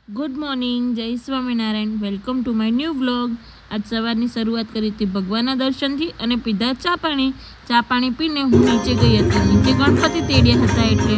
Good morning, जय Swaminarayan. Welcome to my new vlog. आज सवाરની શરૂઆત કરી હતી ભગવાનના દર્શનથી અને પીધા ચા પાણી પીને હું નીચે ગઈ હતી। નીચે ગણપતિ તેડ્યા હતા એટલે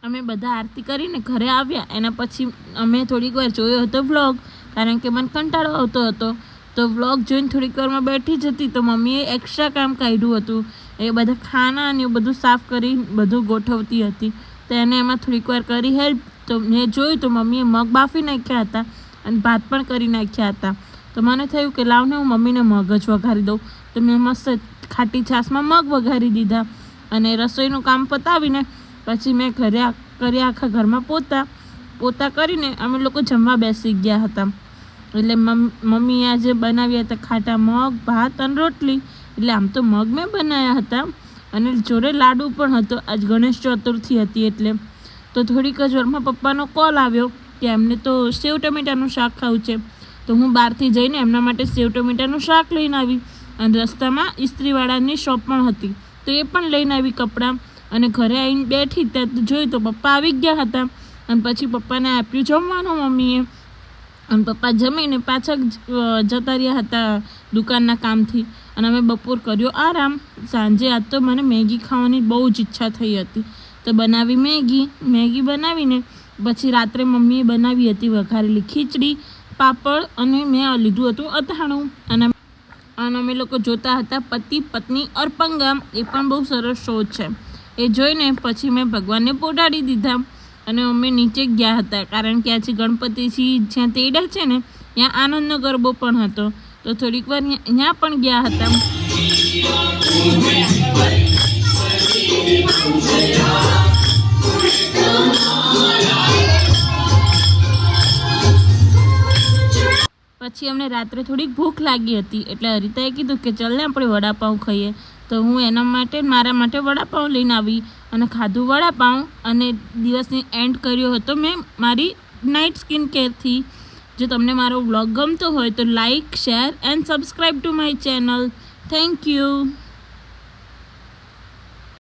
અમે બધા આરતી કરીને ઘરે આવ્યા। એના પછી અમે થોડીક વાર જોયો હતો વ્લોગ, કારણ કે મને કંટાળો આવતો હતો। તો વ્લોગ જોઈને થોડીક વારમાં બેઠી જ હતી તો મમ્મીએ એક્સ્ટ્રા કામ કાઢ્યું હતું। એ બધા ખાના અને એવું બધું સાફ કરી બધું ગોઠવતી હતી, તો એને એમાં થોડીક વાર કરી હેલ્પ। તો મેં જોયું તો મમ્મીએ મગ બાફી નાખ્યા હતા અને ભાત પણ કરી નાખ્યા હતા। તો મને થયું કે લાવને હું મમ્મીને મગ જ વઘારી દઉં। તો મેં મસ્ત ખાટી છાશમાં મગ વઘારી દીધા અને રસોઈનું કામ પતાવીને પછી મેં ઘરે કર્યા આખા ઘરમાં પોતા કરીને અમે લોકો જમવા બેસી ગયા હતા। એટલે મમ્મી આજે બનાવ્યા હતા ખાટા મગ, ભાત અને રોટલી। એટલે આમ તો મગ મેં બનાવ્યા હતા અને જોડે લાડુ પણ હતો। આજ ગણેશ ચતુર્થી હતી એટલે તો થોડીક જ વારમાં પપ્પાનો કોલ આવ્યો કે એમને તો સેવ ટમેટાનું શાક ખાવું છે। તો હું બહારથી જઈને એમના માટે સેવ ટમેટાનું શાક લઈને આવી અને રસ્તામાં ઇસ્ત્રીવાળાની શોપ પણ હતી, તો એ પણ લઈને આવી કપડાં। અને ઘરે આવીને બેઠી ત્યાં જોયું તો પપ્પા આવી ગયા હતા અને પછી પપ્પાને આપ્યું જમવાનું મમ્મીએ અને પપ્પા જમીને પાછા જતા રહ્યા હતા દુકાનના કામથી અને અમે બપોર કર્યો આરામ। સાંજે આજ તો મને મેગી ખાવાની બહુ જ ઈચ્છા થઈ હતી તો બનાવી મેગી બનાવીને પછી રાત્રે મમ્મીએ બનાવી હતી વઘારેલી ખીચડી, પાપડ અને મેં લીધું હતું અથાણું। અને અમે લોકો જોતા હતા પતિ પત્ની ઓર પંગા। એ પણ બહુ સરસ શો છે। એ જોઈને પછી મેં ભગવાનને પોટાડી દીધા અને અમે નીચે ગયા હતા, કારણ કે આજે ગણપતિજી જ્યાં તેડ્યા છે ને ત્યાં આનંદનો ગરબો પણ હતો, તો થોડીક વાર ત્યાં પણ ગયા હતા। પછી અમને રાત્રે થોડીક ભૂખ લાગી હતી એટલે હરિતાએ કીધું કે ચાલ ને આપણે વડાપાઉં ખાઈએ। તો હું એના માટે મારા માટે વડાપાઉં લઈને આવી અને ખાધું વડાપાઉં અને દિવસની એન્ડ કર્યો હતો મેં મારી નાઇટ સ્કિન કેરથી। જો તમને મારો વ્લોગ ગમતો હોય તો like, share and subscribe to my channel. Thank you.